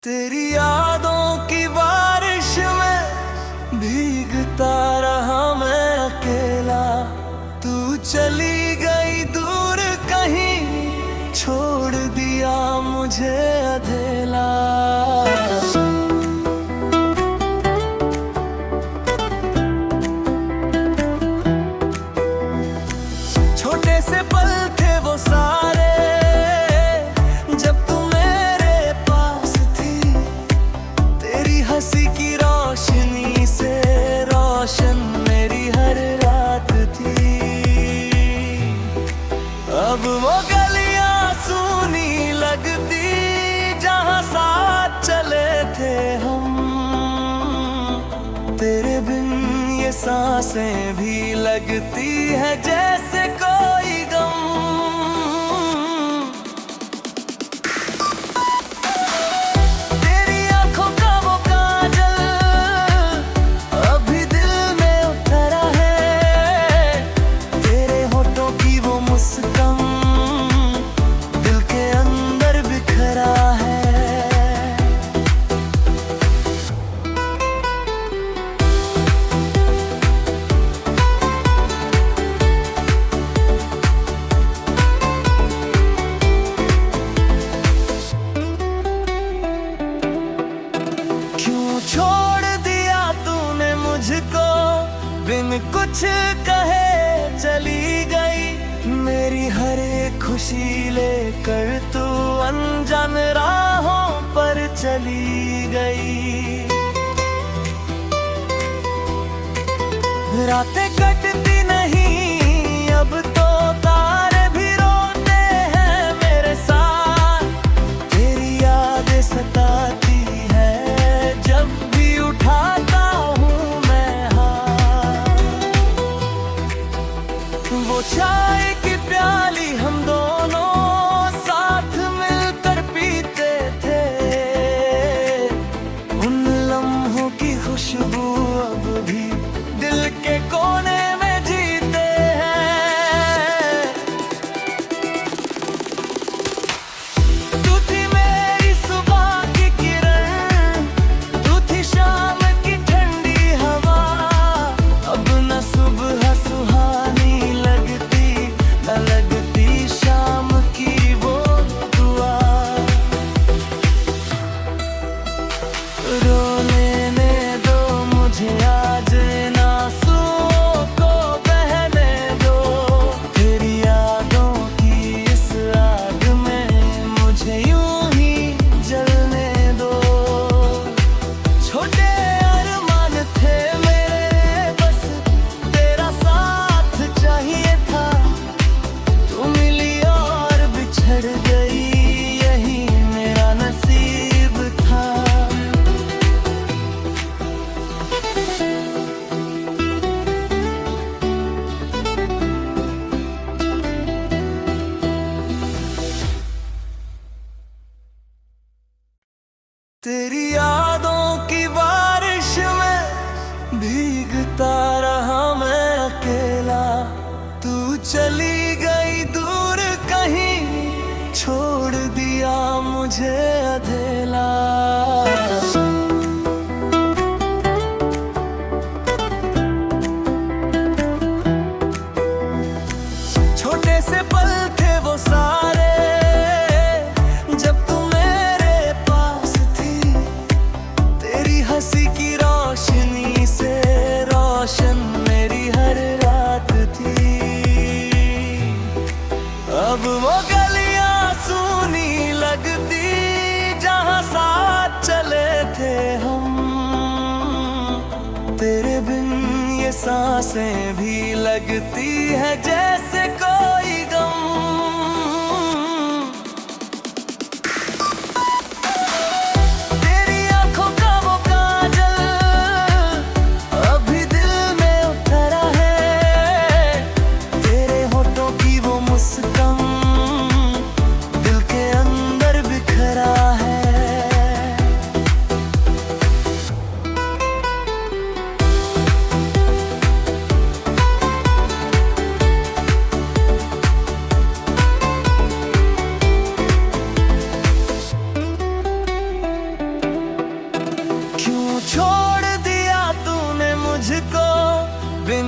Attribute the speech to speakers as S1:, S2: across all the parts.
S1: तेरी यादों की बारिश में भीगता रहा मैं अकेला। तू चली गई दूर कहीं, छोड़ दिया मुझे अधेला। छोटे से पल थे वो सारे, जब तू मेरे पास थी। तेरी हंसी की रोशनी से रोशन मेरी हर रात थी। अब वो गलियां सूनी लगती जहां साथ चले थे हम। तेरे बिन ये सांसें भी लगती है जैसे कोई गम। तेरी आंखों का वो काजल अभी दिल में उतरा है। तेरे होठों की वो मुस्कान दिल के अंदर बिखरा है। क्यों छोड़ दिया तूने मुझको, बिन कुछ कहे चली गई। मेरी हर एक खुशी लेकर तू अनजान राहों पर चली गई। रातें कटती नहीं अब तो, तारे भी रोते हैं मेरे साथ। तेरी यादें सताती है जब भी उठाता हूँ मैं हाथ। वो चाय की प्याली हम दोनों साथ मिलकर पीते थे। उन लम्हों की खुशबू अब भी दिल के कोने में जीते हैं। तू थी मेरी सुबह की किरण, तू थी शाम की ठंडी हवा। अब न सुबह सुहानी लगती, न लगती शाम की वो दुआ। रो लेने दो मुझे आज इन आंसुओं को बहने दो। तेरी यादों की इस आग में मुझे यूं ही जलने दो। छोटे अरमान थे मेरे, बस तेरा साथ चाहिए था। तू मिली और बिछड़ गई, यही मेरा नसीब था। तेरी यादों की बारिश में भीगता रहा मैं अकेला। तू चली गई दूर कहीं, छोड़ दिया मुझे अधेला। छोटे से पल थे वो सारे, जब तू मेरे पास थी। तेरी हंसी की रोशनी से रोशन मेरी हर रात थी। अब वो गलियां सूनी लगती जहां साथ चले थे हम। तेरे बिन ये सांसें भी लगती है जैसे कोई गम। तेरी आंखों का वो काजल अभी दिल में उतरा है। तेरे होठों की वो मुस्कान दिल के अंदर बिखरा है।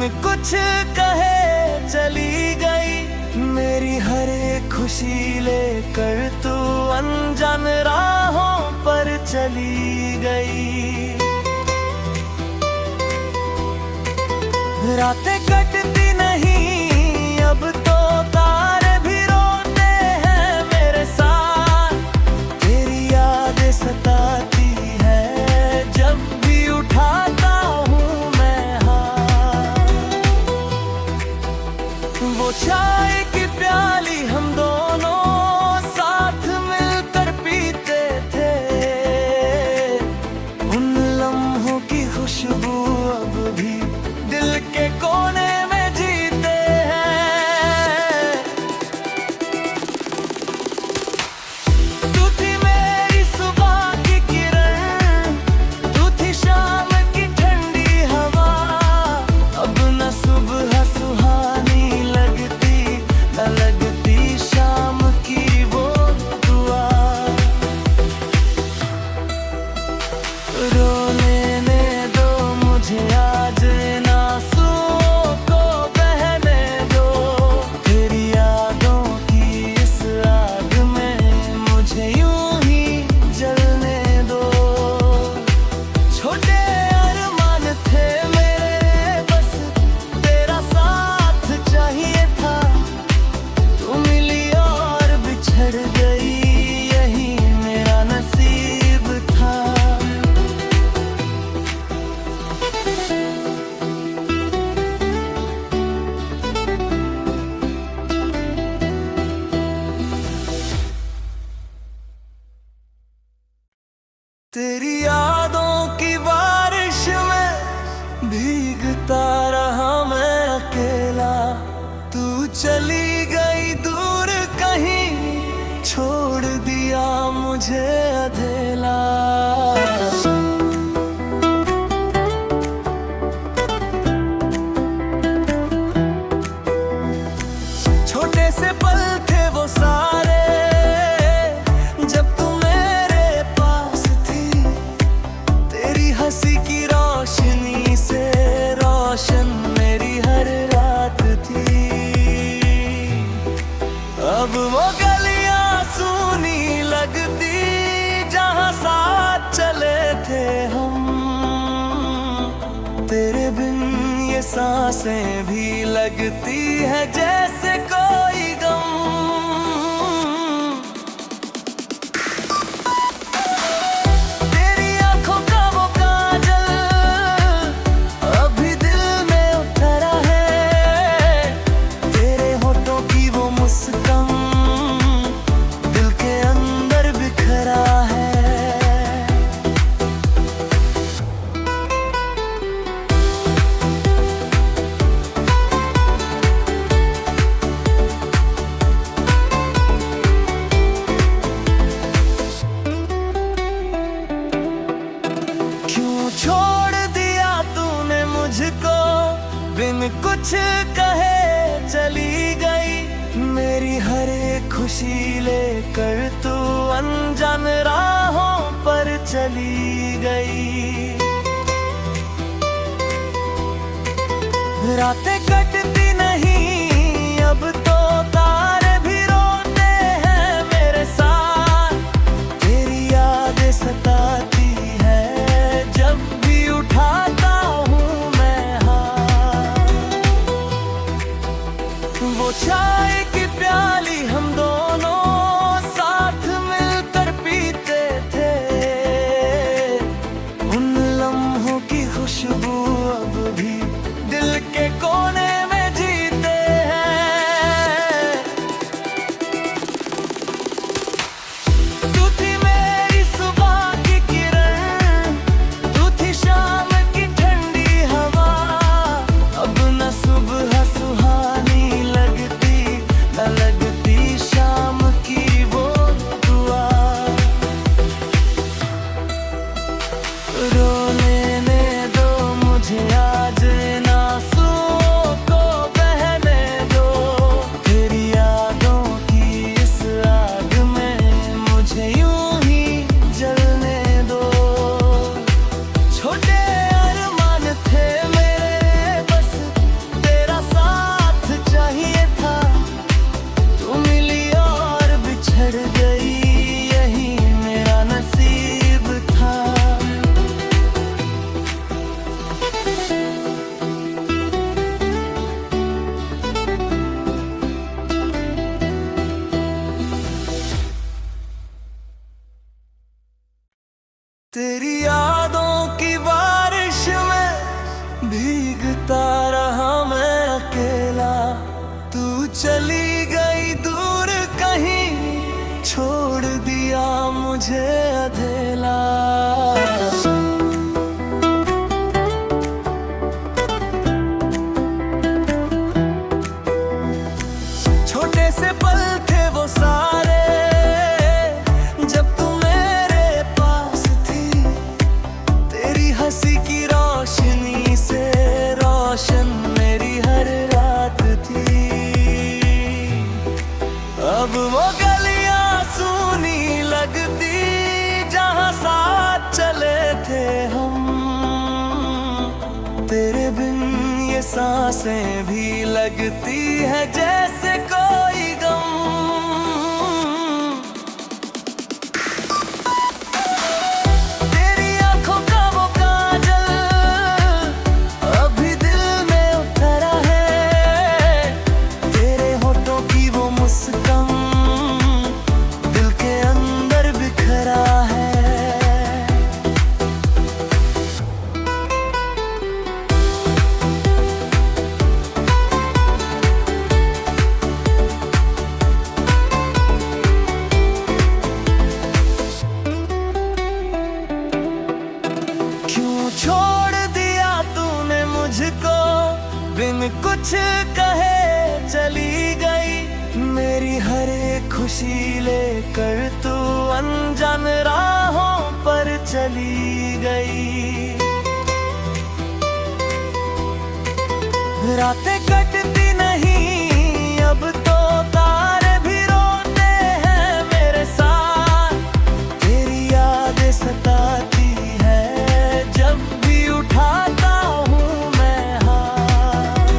S1: बिन कुछ कहे चली गई मेरी हर एक खुशी लेकर तू अनजान राहों पर चली गई। रातें कटती नहीं अब तो तारे भी रोते हैं मेरे साथ। तेरी यादें सताती है जब भी उठाता हूँ मैं हाथ। वो चाय की प्याली हम दोनों साथ मिलकर पीते थे, उन लम्हों की खुशबू अब भी दिल के कोने में जीते हैं। तू थी मेरी सुबह की किरण, तू थी शाम की ठंडी हवा। अब न सुबह सुहानी लगती न लगती शाम की वो दुआ। रो लेने दो मुझे आज तेरी यादों की बारिश में भीगता रहा मैं अकेला। तू चली गई दूर कहीं, छोड़ दिया मुझे अधेला। छोटे से पल थे वो सारे जब तू मेरे पास थी। तेरी हंसी की रोशनी से रोशन मेरी हर रात थी। अब वो गलियां सूनी लगती जहां साथ चले थे हम। तेरे बिन ये सांसें भी लगती है जैसे कोई गम। तेरी आंखों का वो काजल अभी दिल में उतरा है। तेरे होठों की वो मुस्कान दिल के अंदर बिखरा है। छोड़ दिया तूने मुझको बिन कुछ कहे चली गई मेरी हर एक खुशी लेकर तू अनजान राहों पर चली गई। रातें कटती नहीं अब तो तारे भी रोते हैं मेरे साथ। तेरी यादें सताती जब भी उठाता हूँ मैं हाथ। वो चाय की प्याली हम दोनों साथ मिलकर पीते थे, उन लम्हों की खुशबू अब भी दिल के कोने में जीते हैं। तू थी मेरी सुबह तेरी यादों की बारिश में भीगता रहा मैं अकेला। तू चली गई दूर कहीं, छोड़ दिया मुझे अधेला। छोटे से पल थे वो सारे, जब तू मेरे पास थी। तेरी हंसी की रोशनी से रोशन मेरी हर रात थी। अब वो गलियां सूनी लगती जहां साथ चले थे हम। तेरे बिन ये सांसें भी लगती है जैसे कोई गम। तेरी आंखों का वो काजल अभी दिल में उतरा है। तेरे होठों की वो मुस्कान दिल के अंदर बिखरा है। क्यों छोड़ दिया तूने मुझको, बिन कुछ कहे चली गई। मेरी हर एक खुशी लेकर तू अनजान राहों पर चली गई। रातें कटती नहीं अब तो, तारे भी रोते हैं मेरे साथ। तेरी यादें सताती है जब भी उठाता हूँ मैं हाथ।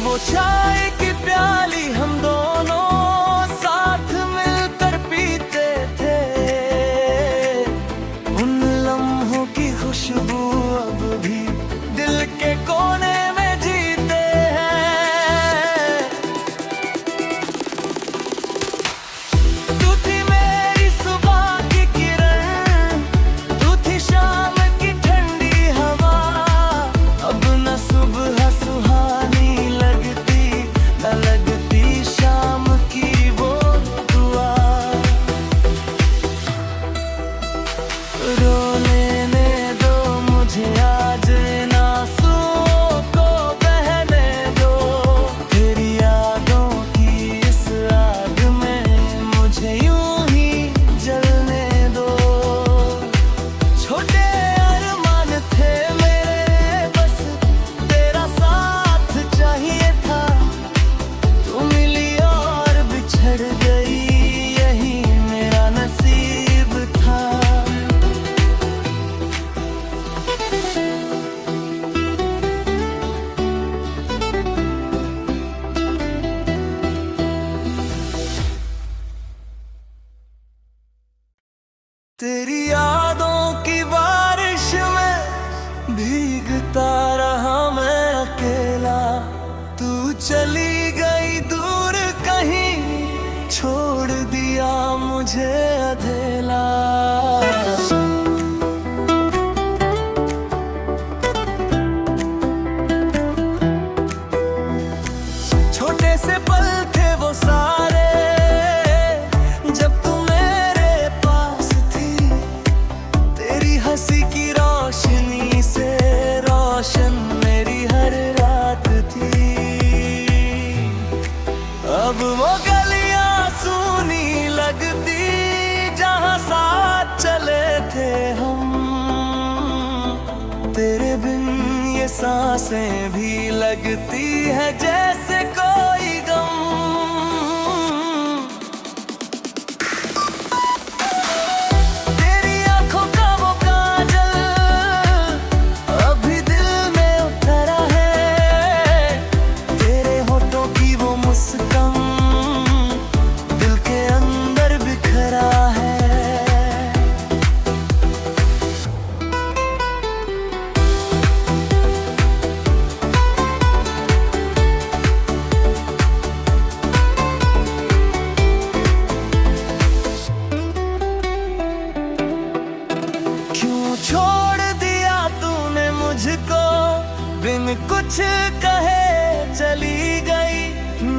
S1: वो चाय की प्याली हम दोनों साथ मिलकर पीते थे। उन लम्हों की खुशबू अब भी दिल के कोने में जीते हैं। तू थी मेरी सुबह की किरण, तू थी शाम की ठंडी हवा। अब न सुबह सुहानी लगती, न लगती शाम की वो दुआ। रो लेने दो मुझे आज इन आंसुओं को बहने दो। तेरी यादों की इस आग में मुझे यूं ही जलने दो। छोटे अरमान थे मेरे, बस तेरा साथ चाहिए था। तू मिली और बिछड़ गई, यही मेरा नसीब था। तेरी यादों की बारिश में भीगता रहा मैं अकेला। तू चली गई दूर कहीं, छोड़ दिया मुझे अधेला। छोटे से पल थे वो सारे, जब तू मेरे पास थी। तेरी हंसी की रोशनी से रोशन मेरी हर रात थी। अब वो गलियां सूनी लगती जहां साथ चले थे हम। तेरे बिन ये सांसें भी लगती है जैसे कोई गम। तेरी आंखों का वो काजल अभी दिल में उतरा है। तेरे होठों की वो मुस्कान दिल के अंदर बिखरा है। बिन कुछ कहे चली गई।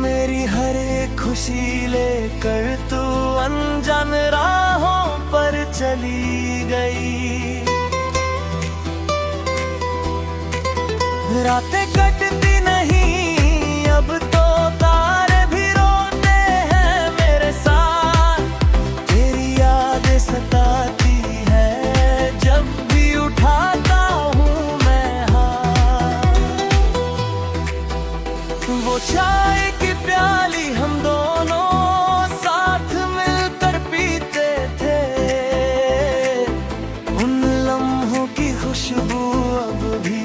S1: मेरी हर एक खुशी लेकर तू अनजान राहों पर चली गई। रातें कटती नहीं अब तो तारे भी रोते हैं मेरे साथ। तेरी यादें सताती है जब भी उठाता हूँ मैं हाथ। वो चाय की प्याली हम दोनों साथ मिलकर पीते थे। उन लम्हों की खुशबू अब भी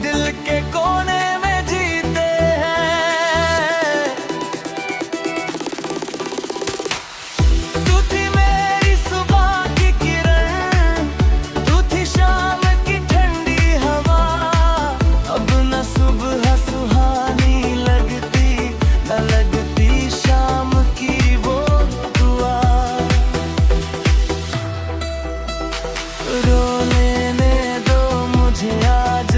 S1: दिल के कोने में जीते हैं। तू थी मेरी सुबह की किरण, तू थी शाम की ठंडी हवा। अब न सुबह सुहानी लगती न लगती शाम की वो दुआ। रो लेने दो मुझे आज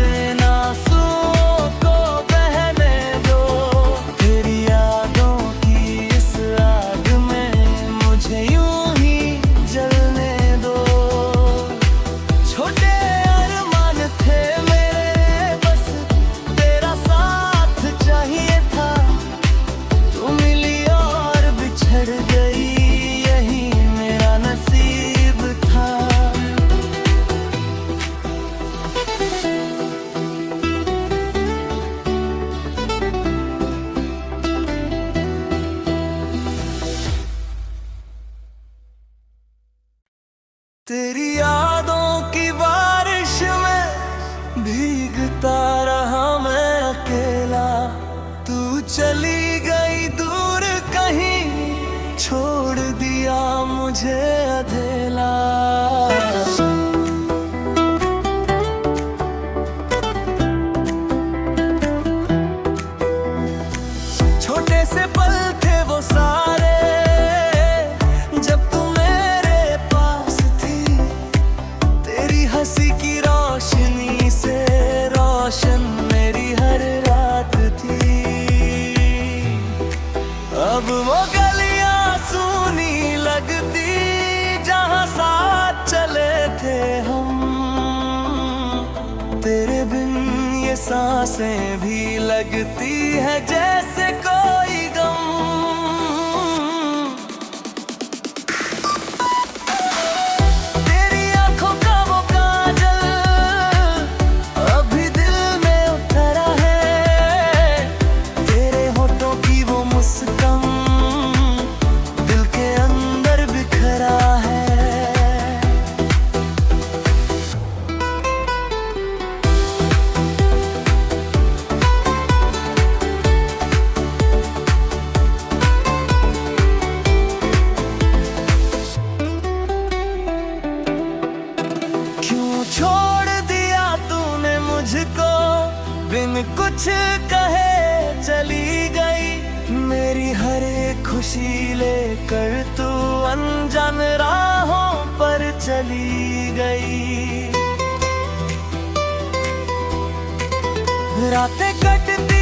S1: तेरी यादों की बारिश में भीगता रहा मैं अकेला। तू चली गई दूर कहीं, छोड़ दिया मुझे अधेला। छोटे से पल थे वो सारे जब तू मेरे पास थी। तेरी हंसी की रोशनी से रोशन मेरी हर रात थी। अब वो गलियां सूनी लगती जहां साथ चले थे हम। तेरे बिन ये सांसें भी लगती है जैसे कोई गम। तेरी आंखों का वो काजल अभी दिल में उतरा है। तेरे होठों की वो मुस्कान दिल के अंदर बिखरा है। छोड़ दिया तूने मुझको बिन कुछ कहे चली गई। मेरी हर एक खुशी लेकर तू अनजान राहों पर चली गई। रातें कटती